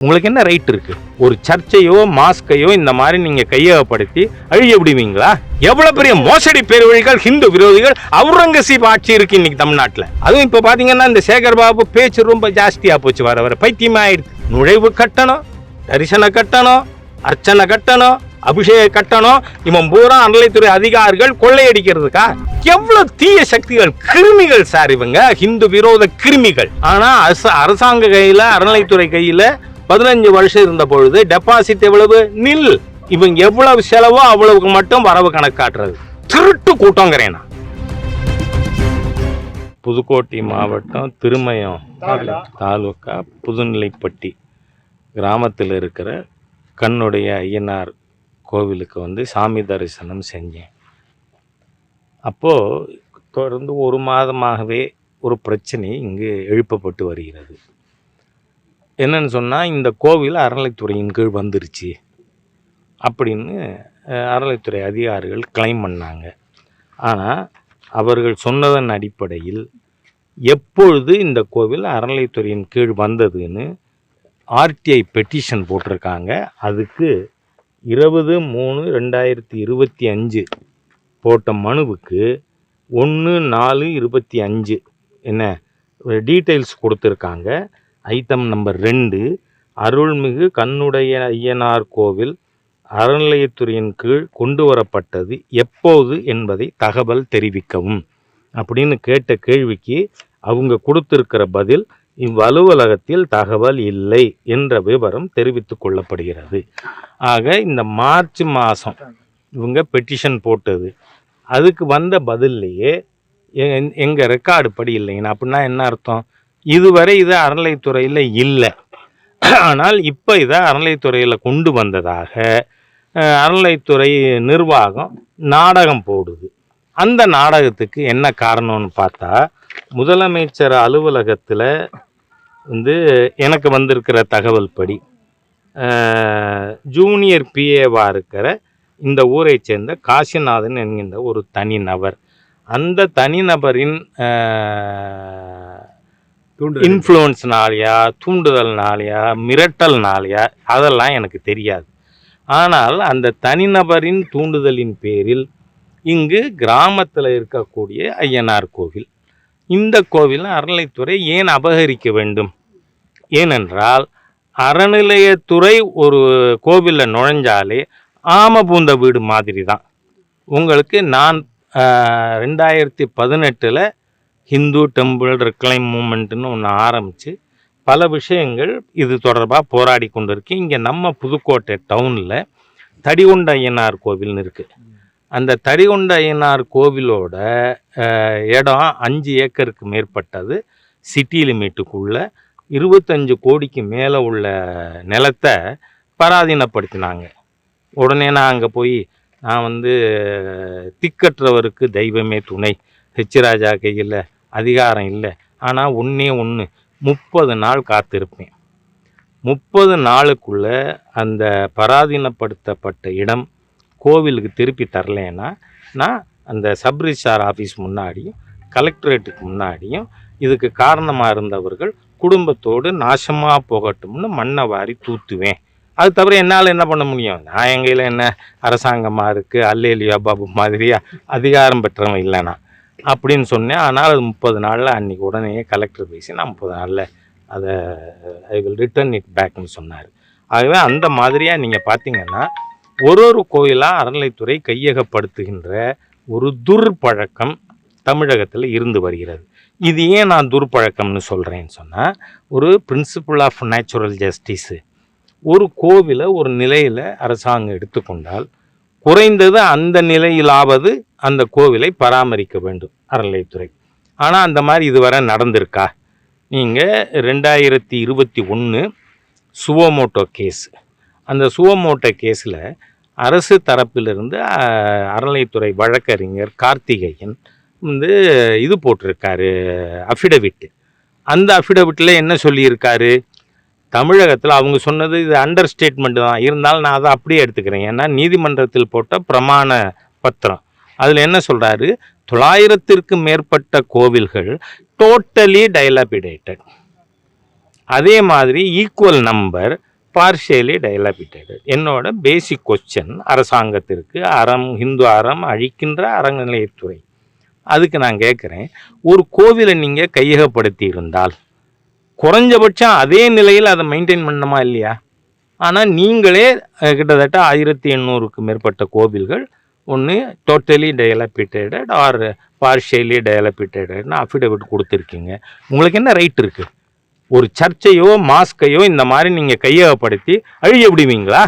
உங்களுக்கு என்ன ரைட் இருக்கு? ஒரு சர்ச்சையோ மாஸ்கையோ இந்த மாதிரி நீங்க கையகப்படுத்தி அழிய விடுவீங்களா? எவ்வளவு பெரிய மோசடி பேர்வழிகள், ஹிந்து விரோதிகள், அவுரங்கசீப் ஆட்சி இருக்கு இன்னைக்கு தமிழ்நாட்டில். அதுவும் இப்ப பாத்தீங்கன்னா இந்த சேகர் பாபு பேச்சு ரொம்ப ஜாஸ்தியா போச்சு, வர பைத்தியமா ஆயிடுச்சு. நுழைவு கட்டணம், தரிசன கட்டணம், அர்ச்சனை கட்டணம், அபிஷேக கட்டணம், இவன் பூரா அறநிலைத்துறை அதிகாரிகள் கொள்ளையடிக்கிறதுக்கா? எவ்வளவு தீய சக்திகள், கிருமிகள் சார் இவங்க, ஹிந்து விரோத கிருமிகள். ஆனா அரசாங்க கையில, அறநிலைத்துறை கையில 15 வருஷம் இருந்த பொழுது டெபாசிட் எவ்வளவு? நில். இவங்க எவ்வளவு செலவோ அவ்வளவுக்கு மட்டும் வரவு கணக்காட்டுறது. திருட்டு கூட்டங்கிறேன். புதுக்கோட்டை மாவட்டம் திருமயம் தாலுகா புதுநிலைப்பட்டி கிராமத்தில் இருக்கிற கண்ணுடைய ஐயனார் கோவிலுக்கு சாமி தரிசனம் செஞ்சேன். அப்போது தொடர்ந்து 1 மாதமாகவே ஒரு பிரச்சனை இங்கு எழுப்பப்பட்டு வருகிறது. என்னன்னு சொன்னால், இந்த கோவில் அறநிலைத்துறையின் கீழ் வந்துருச்சு அப்படின்னு அறநிலைத்துறை அதிகாரிகள் கிளைம் பண்ணாங்க. ஆனால் அவர்கள் சொன்னதன் அடிப்படையில் எப்பொழுது இந்த கோவில் அறநிலைத்துறையின் கீழ் வந்ததுன்னு ஆர்டிஐ பெட்டிஷன் போட்டிருக்காங்க. அதுக்கு 20/3/2025 போட்ட மனுவுக்கு 1/4/25 என்ன டீட்டெயில்ஸ் கொடுத்துருக்காங்க. ஐட்டம் நம்பர் 2, அருள்மிகு கண்ணுடைய ஐயனார் கோவில் அறநிலையத்துறையின் கீழ் கொண்டு வரப்பட்டது எப்போது என்பதை தகவல் தெரிவிக்கவும் அப்படின்னு கேட்ட கேள்விக்கு அவங்க கொடுத்திருக்கிற பதில், இவ்வலுவலகத்தில் தகவல் இல்லை என்ற விவரம் தெரிவித்து கொள்ளப்படுகிறது. ஆக இந்த மார்ச் மாதம் இவங்க பெட்டிஷன் போட்டது, அதுக்கு வந்த பதில்லையே எங்கள் ரெக்கார்டு படி இல்லைங்கண்ணா. அப்படின்னா என்ன அர்த்தம்? இதுவரை இது அறநிலைத்துறையில் இல்லை, ஆனால் இப்போ இதை அறநிலைத்துறையில் கொண்டு வந்ததாக அறநிலைத்துறை நிர்வாகம் நாடகம் போடுது. அந்த நாடகத்துக்கு என்ன காரணம்னு பார்த்தா, முதலமைச்சர் அலுவலகத்தில் எனக்கு வந்திருக்கிற தகவல் படி ஜூனியர் பிஏவாக இருக்கிற இந்த ஊரை சேர்ந்த காசிநாதன் என்கின்ற ஒரு தனிநபர், அந்த தனிநபரின் இன்ஃப்ளூயன்ஸ்னாலையா, தூண்டுதல்னாலையா, மிரட்டல்னாலையா, அதெல்லாம் எனக்கு தெரியாது. ஆனால் அந்த தனிநபரின் தூண்டுதலின் பேரில் இங்கு கிராமத்தில் இருக்கக்கூடிய ஐயனார் கோவில், இந்த கோவில் அறநிலைத்துறை ஏன் அபகரிக்க வேண்டும்? ஏனென்றால் அறநிலையத்துறை ஒரு கோவிலில் நுழைஞ்சாலே ஆம பூந்த வீடு மாதிரி தான். உங்களுக்கு நான் 2018 ஹிந்து டெம்பிள் ரெக்ளைம் மூமெண்ட்டுன்னு ஒன்று ஆரம்பித்து பல விஷயங்கள் இது தொடர்பாக போராடி கொண்டு இருக்கு. இங்கே நம்ம புதுக்கோட்டை டவுனில் தடிகொண்ட ஐயனார் கோவில்னு இருக்குது. அந்த தடிகொண்ட ஐயனார் கோவிலோட இடம் 5 ஏக்கருக்கு மேற்பட்டது. சிட்டி லிமிட்டுக்குள்ளே 25 கோடிக்கு மேலே உள்ள நிலத்தை பராதீனப்படுத்தினாங்க. உடனே நான் அங்கே போய் நான் திக்கற்றவருக்கு தெய்வமே துணை, ராஜா கையில் அதிகாரம் இல்லை, ஆனால் ஒன்று 30 நாள் காத்திருப்பேன். 30 நாளுக்குள்ளே அந்த பராதீனப்படுத்தப்பட்ட இடம் கோவிலுக்கு திருப்பி தரலைன்னா நான் அந்த சப்ரிஜிஸ்ட்ரார் ஆஃபீஸ் முன்னாடியும் கலெக்டரேட்டுக்கு முன்னாடியும் இதுக்கு காரணமாக இருந்தவர்கள் குடும்பத்தோடு நாசமாக போகட்டும்னு மண்ணை வாரி தூத்துவேன். அது தவிர என்னால் என்ன பண்ண முடியும்? நான் எங்கையில் என்ன அரசாங்கமாக இருக்குது, அல்லேலியா பாபு மாதிரியா அதிகாரம் பெற்றவன் இல்லைனா அப்படின்னு சொன்னேன். ஆனால் அது 30 நாளில் அன்றைக்கி உடனே கலெக்டர் பேசி நான் 30 நாளில் அதை ஐ வில் ரிட்டர்ன் இட் பேக்னு சொன்னார். ஆகவே அந்த மாதிரியாக நீங்கள் பார்த்தீங்கன்னா ஒரு கோயிலாக அறநிலைத்துறை கையகப்படுத்துகின்ற ஒரு துர்பழக்கம் தமிழகத்தில் இருந்து வருகிறது. இது ஏன் நான் துர்பழக்கம்னு சொல்கிறேன்னு சொன்னால், ஒரு பிரின்சிபல் ஆஃப் நேச்சுரல் ஜஸ்டிஸு, ஒரு கோவிலை ஒரு நிலையில் அரசாங்கம் எடுத்துக்கொண்டால் குறைந்தது அந்த நிலையிலாவது அந்த கோவிலை பராமரிக்க வேண்டும் அறநிலைத்துறை. ஆனால் அந்த மாதிரி இதுவரை நடந்திருக்கா? நீங்கள் 2021 சுவோமோட்டோ கேஸ், அந்த சுவோமோட்டோ கேஸில் அரசு தரப்பிலிருந்து அறநிலைத்துறை வழக்கறிஞர் கார்த்திகேயன் இது போட்டிருக்காரு அஃபிடவிட்டு. அந்த அஃபிடவிட்டில் என்ன சொல்லியிருக்காரு? தமிழகத்தில் அவங்க சொன்னது இது அண்டர் ஸ்டேட்மெண்ட் தான், இருந்தாலும் நான் அதை அப்படியே எடுத்துக்கிறேன். ஏன்னா நீதிமன்றத்தில் போட்ட பிரமாண பத்திரம் அதில் என்ன சொல்கிறாரு? 900க்கும் மேற்பட்ட கோவில்கள் டோட்டலி டைலாபிடேட்டட். அதே மாதிரி ஈக்குவல் நம்பர் பார்ஷியலி டயலாபிட்டேட்டட். என்னோட பேசிக் கொஸ்டின் அரசாங்கத்திற்கு, இந்து அறம் அழிக்கின்ற அறநிலையத்துறை, அதுக்கு நான் கேட்குறேன், ஒரு கோவிலை நீங்கள் கையகப்படுத்தி இருந்தால் குறைஞ்சபட்சம் அதே நிலையில் அதை மெயின்டைன் பண்ணணுமா இல்லையா? ஆனால் நீங்களே கிட்டத்தட்ட 1800க்கு மேற்பட்ட கோவில்கள் ஒன்று டோட்டலி டயலாபிட்டேட்டட் ஆர் பார்ஷியலி டயலாபிட்டேட்டட்னு அஃபிடவிட் கொடுத்துருக்கீங்க. உங்களுக்கு என்ன ரைட் இருக்குது? ஒரு சர்ச்சையோ மாஸ்கையோ இந்த மாதிரி நீங்கள் கையகப்படுத்தி அழிய விடுவீங்களா?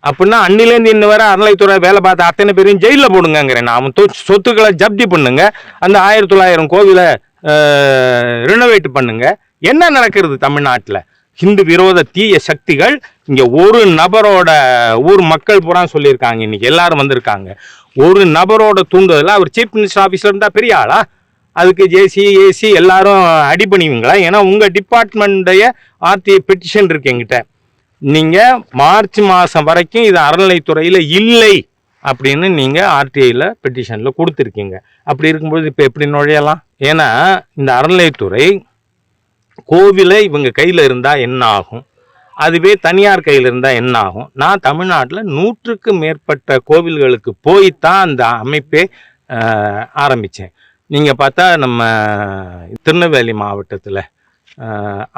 அப்படின்னா அன்னிலேருந்து இன்ன வரை அறநிலைத்துறை வேலை பார்த்த அத்தனை பேரையும் ஜெயிலில் போடுங்கிறேன். நான் அவன் சொத்துக்களை ஜப்தி பண்ணுங்க, அந்த 1900 கோவிலை ரினோவேட் பண்ணுங்க. என்ன நடக்கிறது தமிழ்நாட்டில்? ஹிந்து விரோத தீய சக்திகள் இங்கே ஒரு நபரோட ஊர் மக்கள் பூரா சொல்லியிருக்காங்க, இன்னைக்கு எல்லாரும் வந்திருக்காங்க. ஒரு நபரோட தூண்டுதல அவர் சீஃப் மினிஸ்டர் ஆஃபீஸில் இருந்தால் பெரிய ஆளா? அதுக்கு ஜேசி ஏசி எல்லாரும் அடி பண்ணுவீங்களா? ஏன்னா உங்கள் டிபார்ட்மெண்டைய ஆர்டிஐ பெட்டிஷன் இருக்கு என்கிட்ட. நீங்கள் மார்ச் மாதம் வரைக்கும் இது அறநிலைத்துறையில் இல்லை அப்படின்னு நீங்கள் ஆர்டிஐயில் பெட்டிஷனில் கொடுத்துருக்கீங்க. அப்படி இருக்கும்போது இப்போ எப்படி நுழையலாம்? ஏன்னா இந்த அறநிலைத்துறை கோவிலை இவங்க கையில் இருந்தால் என்ன ஆகும், அதுவே தனியார் கையில் இருந்தால் என்ன ஆகும்? நான் தமிழ்நாட்டில் 100க்கு மேற்பட்ட கோவில்களுக்கு போய்த்தான் அந்த அமைப்பே ஆரம்பித்தேன். நீங்கள் பார்த்தா நம்ம திருநெல்வேலி மாவட்டத்தில்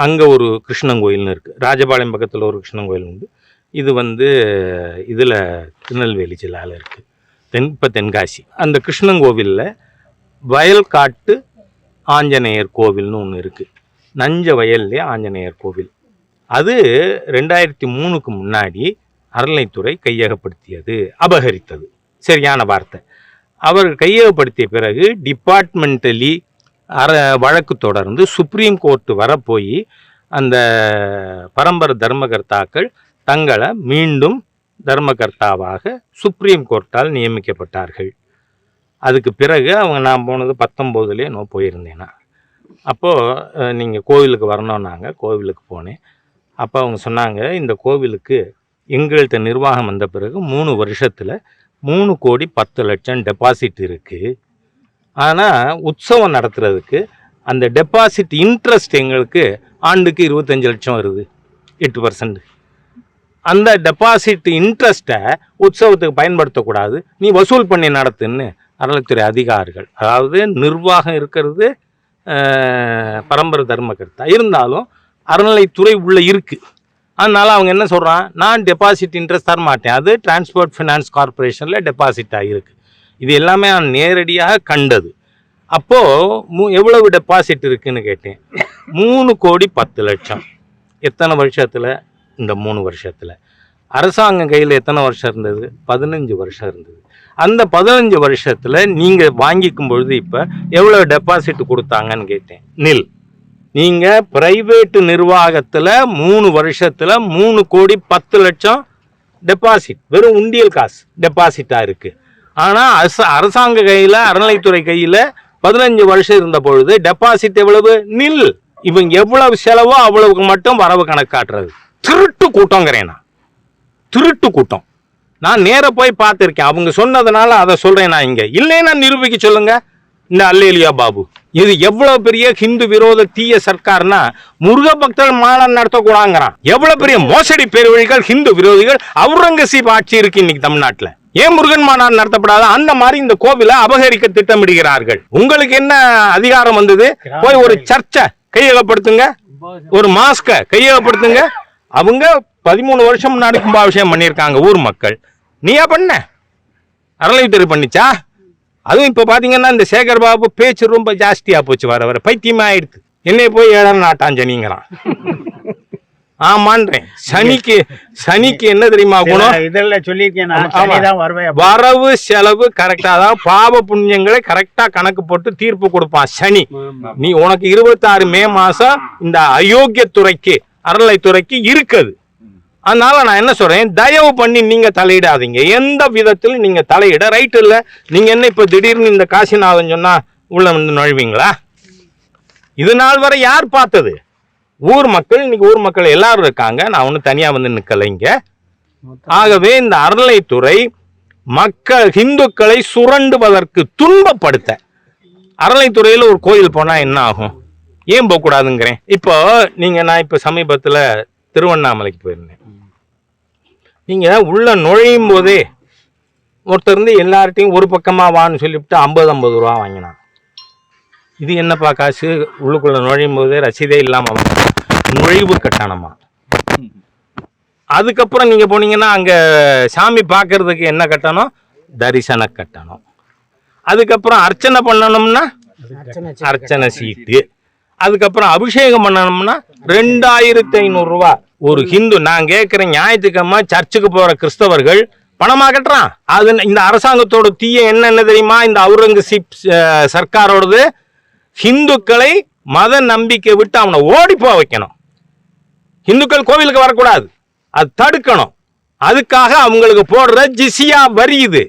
அங்கே ஒரு கிருஷ்ணன் கோயில்னு இருக்குது, ராஜபாளையம் பக்கத்தில் ஒரு கிருஷ்ணன் கோயில் உண்டு. இது இதில் திருநெல்வேலி ஜில்லாவில் இருக்குது, இப்போ தென்காசி. அந்த கிருஷ்ணன் கோவிலில் வயல்காட்டு ஆஞ்சநேயர் கோவில்னு ஒன்று இருக்குது, நஞ்ச வயல்லே ஆஞ்சநேயர் கோவில். அது 2003க்கு முன்னாடி அறநிலைத்துறை கையகப்படுத்தியது, அபகரித்தது சரியான வார்த்தை. அவர் கையகப்படுத்திய பிறகு டிபார்ட்மெண்டலி வழக்கு தொடர்ந்து சுப்ரீம் கோர்ட்டு வரப்போய் அந்த பரம்பரை தர்மகர்த்தாக்கள் தங்களை மீண்டும் தர்மகர்த்தாவாக சுப்ரீம் கோர்ட்டால் நியமிக்கப்பட்டார்கள். அதுக்கு பிறகு நான் போனது 19லே நான் போயிருந்தேன்னா. அப்போது நீங்கள் கோவிலுக்கு வரணுன்னாங்க, கோவிலுக்கு போனேன். அப்போ அவங்க சொன்னாங்க, இந்த கோவிலுக்கு எங்கள்கிட்ட நிர்வாகம் வந்த பிறகு 3 வருஷத்தில் 3,10,00,000 டெபாசிட் இருக்குது. ஆனால் உற்சவம் நடத்துறதுக்கு அந்த டெபாசிட் இன்ட்ரெஸ்ட் எங்களுக்கு ஆண்டுக்கு 25 லட்சம் வருது, 8%. அந்த டெபாசிட் இன்ட்ரெஸ்ட்டை உற்சவத்துக்கு பயன்படுத்தக்கூடாது, நீ வசூல் பண்ணி நடத்துன்னு அறநிலைத்துறை அதிகாரிகள், அதாவது நிர்வாகம் இருக்கிறது பரம்பரை தர்மகர்த்தா, இருந்தாலும் அறநிலைத்துறை உள்ளே இருக்குது. அதனால் அவங்க என்ன சொல்கிறான், நான் டெபாசிட் இன்ட்ரெஸ்ட் தர மாட்டேன், அது டிரான்ஸ்போர்ட் ஃபினான்ஸ் கார்பரேஷனில் டெபாசிட் ஆகிருக்கு. இது எல்லாமே நான் நேரடியாக கண்டது. அப்போது எவ்வளவு டெபாசிட் இருக்குதுன்னு கேட்டேன். 3,10,00,000. எத்தனை வருஷத்தில்? இந்த 3 வருஷத்தில். அரசாங்கம் கையில் எத்தனை வருஷம் இருந்தது? 15 வருஷம் இருந்தது. அந்த 15 வருஷத்தில் நீங்கள் வாங்கிக்கும் பொழுது இப்போ எவ்வளோ டெபாசிட் கொடுத்தாங்கன்னு கேட்டேன். நில். நீங்கள் ப்ரைவேட்டு நிர்வாகத்தில் 3 வருஷத்தில் 3,10,00,000 டெபாசிட், வெறும் உண்டியல் காசு டெபாசிட்டாக இருக்குது. ஆனால் அரசாங்க கையில், அறநிலைத்துறை கையில் 15 வருஷம் இருந்த பொழுது டெபாசிட் எவ்வளவு? நில். இவங்க எவ்வளவு செலவோ அவ்வளவுக்கு மட்டும் வரவு கணக்காட்டுறது. திருட்டு கூட்டங்கிறேன் நான், திருட்டு கூட்டம். நான் நேராக போய் பார்த்துருக்கேன், அவங்க சொன்னதுனால அதை சொல்கிறேன். நான் இங்கே இல்லைன்னா நிரூபிக்க சொல்லுங்க. இந்த அல்லேலியா பாபு இது எவ்வளவு பெரிய ஹிந்து விரோத தீய சர்க்கார்னா முருக பக்தர்கள் மாநாடு நடத்தக்கூடாங்கிறான். எவ்வளவு பெரிய மோசடி பேர்வழிகள், ஹிந்து விரோதிகள். அவுரங்கசீப் ஆட்சி இருக்கு இன்னைக்கு தமிழ்நாட்டில். ஏன் முருகன் மாநாடு நடத்தப்படாத? அந்த மாதிரி இந்த கோவிலை அபகரிக்க திட்டமிடுகிறார்கள். உங்களுக்கு என்ன அதிகாரம் வந்தது? போய் ஒரு சர்ச்சை கையகப்படுத்துங்க, ஒரு மாஸ்கை கையகப்படுத்துங்க. அவங்க 13 வருஷம் முன்னாடி கும்பாபிஷேகம் பண்ணியிருக்காங்க ஊர் மக்கள். நீயா பண்ண? அறநிலைத்துறை பண்ணிச்சா? அதுவும் இப்போ பார்த்தீங்கன்னா இந்த சேகர் பாபு பேச்சு ரொம்ப ஜாஸ்தியாக போச்சு, வர வர பைத்தியமாக ஆயிடுது. என்னை போய் 7 நாட்டான் சனிங்கிறான். ஆமான்றேன். சனிக்கு என்ன தெரியுமா குணம்? இதெல்லாம் சொல்லியிருக்கேன், வரவு செலவு கரெக்டாக, அதாவது பாவ புண்ணியங்களை கரெக்டாக கணக்கு போட்டு தீர்ப்பு கொடுப்பான் சனி. நீ உனக்கு 26 மே மாதம் இந்த அயோக்கியத்துறைக்கு, அறநிலைத்துறைக்கு இருக்குது. அதனால நான் என்ன சொல்றேன், தயவு பண்ணி நீங்க தலையிடாதீங்க, எந்த விதத்திலும் நீங்க தலையிட ரைட் இல்லை. நீங்க என்ன இப்ப திடீர்னு இந்த காசிநாதன் சொன்னா உள்ள வந்து நுழைவீங்களா? இது நாள் வரை யார் பார்த்தது? ஊர் மக்கள், இன்னைக்கு ஊர் மக்கள் எல்லாரும் இருக்காங்க, நான் ஒன்றும் தனியா வந்து நிக்கலைங்க. ஆகவே இந்த அறநிலைத்துறை மக்கள், இந்துக்களை சுரண்டுவதற்கு துன்பப்படுத்த, அறநிலைத்துறையில் ஒரு கோயில் போனா என்ன ஆகும்? ஏன் போகக்கூடாதுங்கிறேன். இப்போ நீங்க, நான் இப்போ சமீபத்தில் திருவண்ணாமலைக்கு போயிருந்தேன். நீங்கள் உள்ள நுழையும் போதே ஒருத்தர் இருந்து எல்லார்ட்டையும் ஒரு பக்கமாக வான்னு சொல்லிவிட்டு 50 ரூபா வாங்கினான். இது என்னப்பா காசு? உள்ளுக்குள்ளே நுழையும் போதே ரசீதே இல்லாமல் நுழைவு கட்டணமா? அதுக்கப்புறம் நீங்கள் போனீங்கன்னா அங்கே சாமி பார்க்கறதுக்கு என்ன கட்டணம்? தரிசன கட்டணம். அதுக்கப்புறம் அர்ச்சனை பண்ணணும்னா அர்ச்சனை சீட்டு. அதுக்கப்புறம் அபிஷேகம் பண்ணணும்னா 2500 ரூபா. ஒரு ஹிந்து, நான் கேட்குறேன், ஞாயிற்றுக்கிழமை சர்ச்சுக்கு போகிற கிறிஸ்தவர்கள் பணமா கட்டுறான். அது இந்த அரசாங்கத்தோட தீய என்ன தெரியுமா? இந்த அவுரங்கசீப் சர்க்காரோடது ஹிந்துக்களை மத நம்பிக்கை விட்டு அவனை ஓடிப்போ வைக்கணும். ஹிந்துக்கள் கோவிலுக்கு வரக்கூடாது, அது தடுக்கணும். அதுக்காக அவங்களுக்கு போடுற ஜிசியா வரி இது.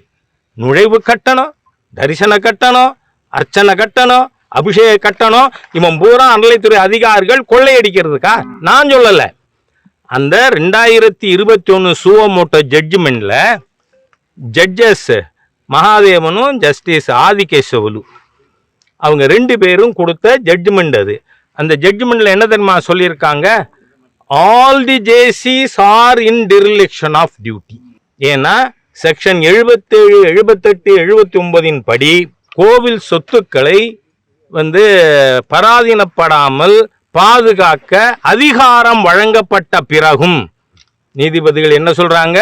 நுழைவு கட்டணம், தரிசன கட்டணம், அர்ச்சனை கட்டணம், அபிஷேக கட்டணம். இவன் பூரா அறநிலைத்துறை அதிகாரிகள் கொள்ளையடிக்கிறதுக்கா? நான் சொல்லலை. அந்த 2021 சுவோமோட்டோ ஜட்ஜ்மெண்ட்ல ஜட்ஜஸ் மகாதேவனும் ஜஸ்டிஸ் ஆதிகேசவலு அவங்க 2 பேரும் கொடுத்த ஜட்ஜ்மெண்ட் அது. அந்த ஜட்ஜ்மெண்ட்ல என்ன தெரியுமா சொல்லியிருக்காங்க? ஆல் தி ஜேசிஸ் are in dereliction of duty. ஏன்னா செக்ஷன் 77, 78, 79 படி கோவில் சொத்துக்களை பராதீனப்படாமல் பாதுகாக்க அதிகாரம் வழங்கப்பட்ட பிறகும் நீதிபதிகள் என்ன சொல்றாங்க?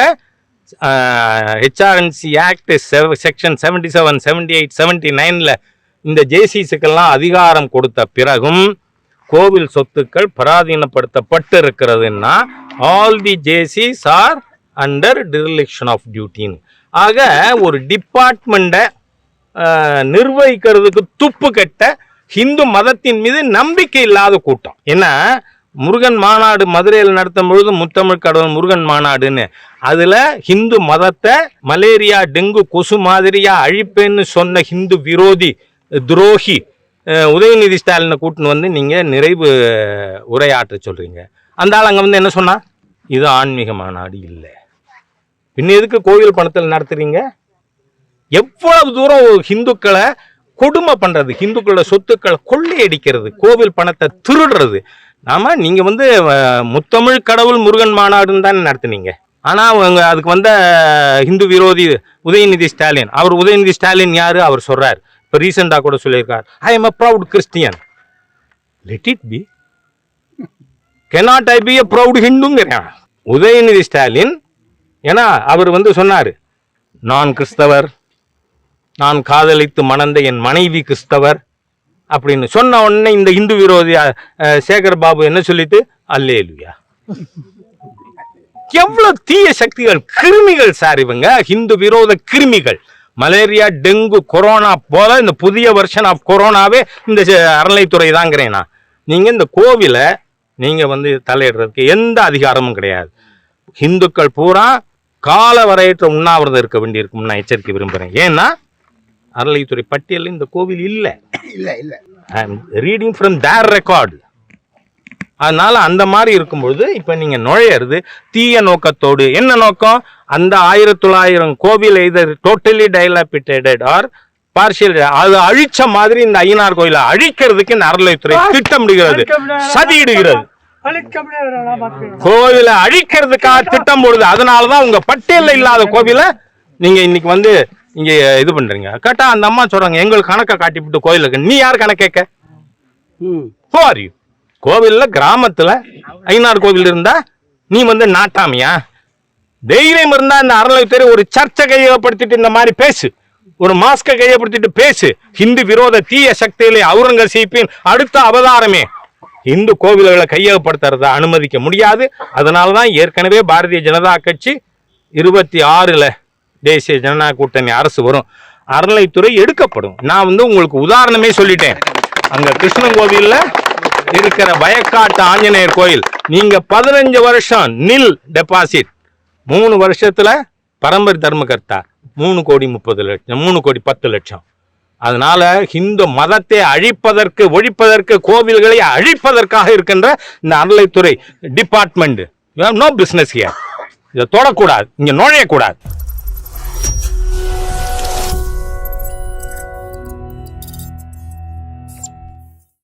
ஹெச்ஆர்என்சி ஆக்ட் செக்ஷன் 77, 78, 79ல இந்த ஜேசிஸுக்கெல்லாம் அதிகாரம் கொடுத்த பிறகும் கோவில் சொத்துக்கள் பராதீனப்படுத்தப்பட்டு இருக்கிறதுன்னா ஆல் தி ஜேசிஸ் ஆர் அண்டர் டிரிலிக்ஷன் ஆஃப் டியூட்டின்னு. ஆக ஒரு டிபார்ட்மெண்ட்டை நிர்வகிக்கிறதுக்கு துப்பு கட்ட ஹிந்து மதத்தின் மீது நம்பிக்கை இல்லாத கூட்டம். ஏன்னா முருகன் மாநாடு மதுரையில் நடத்தும் பொழுது முத்தமிழ் கடவுள் முருகன் மாநாடுன்னு, அதில் ஹிந்து மதத்தை மலேரியா டெங்கு கொசு மாதிரியா அழிப்பேன்னு சொன்ன ஹிந்து விரோதி துரோகி உதயநிதி ஸ்டாலினை கூட்டின்னு நீங்கள் நிறைவு உரையாற்ற சொல்கிறீங்க. அந்த ஆள் அங்கே என்ன சொன்னா? இது ஆன்மீக மாநாடு இல்லை, பின்ன எதுக்கு கோவில் பணத்தில் நடத்துறீங்க? எவ்வளவு தூரம் ஹிந்துக்களை கொடுமை பண்றது, ஹிந்துக்களோட சொத்துக்களை கொள்ளையடிக்கிறது, கோவில் பணத்தை திருடுறது. நீங்க முத்தமிழ் கடவுள் முருகன் மாநாடுன்னு தானே நடத்துனீங்க. ஆனா அதுக்கு ஹிந்து விரோதி உதயநிதி ஸ்டாலின், அவர் உதயநிதி ஸ்டாலின் யாரு? அவர் சொல்றாரு, இப்போ ரீசெண்டா கூட சொல்லியிருக்கார், I am a proud Christian. let it be. cannot I be a proud Hinduங்கிறான் உதயநிதி ஸ்டாலின். ஏன்னா அவர் சொன்னாரு, நான் கிறிஸ்தவர், நான் காதலித்து மணந்த என் மனைவி கிறிஸ்தவர் அப்படின்னு சொன்ன உடனே இந்த இந்து விரோதி சேகர் பாபு என்ன சொல்லிட்டு அல்லேலுயா. எவ்வளவு தீய சக்திகள், கிருமிகள் சார் இவங்க, ஹிந்து விரோத கிருமிகள். மலேரியா டெங்கு கொரோனா போல இந்த புதிய வெர்ஷன் ஆஃப் கொரோனாவே இந்த அறநிலைத்துறை தாங்கிறேன்னா. நீங்க இந்த கோவிலை நீங்க தலையிடுறதுக்கு எந்த அதிகாரமும் கிடையாது. ஹிந்துக்கள் பூரா கால வரையற்ற உண்ணாவிரதம் இருக்க வேண்டியிருக்கும் நான் எச்சரிக்கை விரும்புகிறேன். ஏன்னா அறநிலைத்துறை பட்டியலில் இந்த கோவில் இல்லை. Reading from their record. அதனால அந்த மாதிரி இருக்கும்பொழுது இப்போ நீங்கள் நுழையிறது தீய நோக்கத்தோடு. என்ன நோக்கம்? அந்த 1900 கோவில் எய்தர் டோட்டலி டைலாபிட்டேட்டட் ஆர் பார்ஷியல், அது அழிச்ச மாதிரி இந்த ஐயனார் கோயிலை அழிக்கிறதுக்கு இந்த அறநிலைத்துறை திட்டமிடுகிறது, சதியிடுகிறது. கோவிலை அழிக்கிறதுக்காக திட்டம் போடுது. அதனாலதான் உங்க பட்டியலில் இல்லாத கோவிலை நீங்க இன்னைக்கு இங்க இது பண்றீங்க. கேட்டா அந்த அம்மா சொல்றாங்க, எங்களுக்கு கணக்கை காட்டிவிட்டு கோயிலுக்கு. நீ யார் கணக்கேக்க? கோவில்ல கிராமத்துல ஐயனார் கோவில் இருந்தா நீ நாட்டாமியா? தைரியம் இருந்தா இந்த அறநிலைத்துறை ஒரு சர்ச்சை கையகப்படுத்திட்டு இந்த மாதிரி பேசு, ஒரு மாஸ்கை கையப்படுத்திட்டு பேசு. ஹிந்து விரோத தீய சக்தியிலே அவுரங்கசீப்பின் அடுத்த அவதாரமே இந்து கோவில்களை கையகப்படுத்துறத அனுமதிக்க முடியாது. அதனாலதான் ஏற்கனவே பாரதிய ஜனதா கட்சி 26ல் தேசிய ஜனநாயக கூட்டணி அரசு வரும், அறநிலைத்துறை எடுக்கப்படும். நான் உங்களுக்கு உதாரணமே சொல்லிட்டேன். அங்க கிருஷ்ணன் கோவில்ல இருக்கிற வயக்காட்டு ஆஞ்சநேயர் கோயில் நீங்க 15 வருஷம் நில் டெபாசிட், 3 வருஷத்துல பரம்பரை தர்மகர்த்தா 3 கோடி 30 லட்சம், 3 கோடி 10 லட்சம். அதனால ஹிந்து மதத்தை அழிப்பதற்கு, ஒழிப்பதற்கு, கோவில்களை அழிப்பதற்காக இருக்கின்ற இந்த அறநிலைத்துறை டிபார்ட்மெண்ட் நோ பிசினஸ் ஹியர். இதை தொடக்கூடாது, இங்க நுழையக்கூடாது.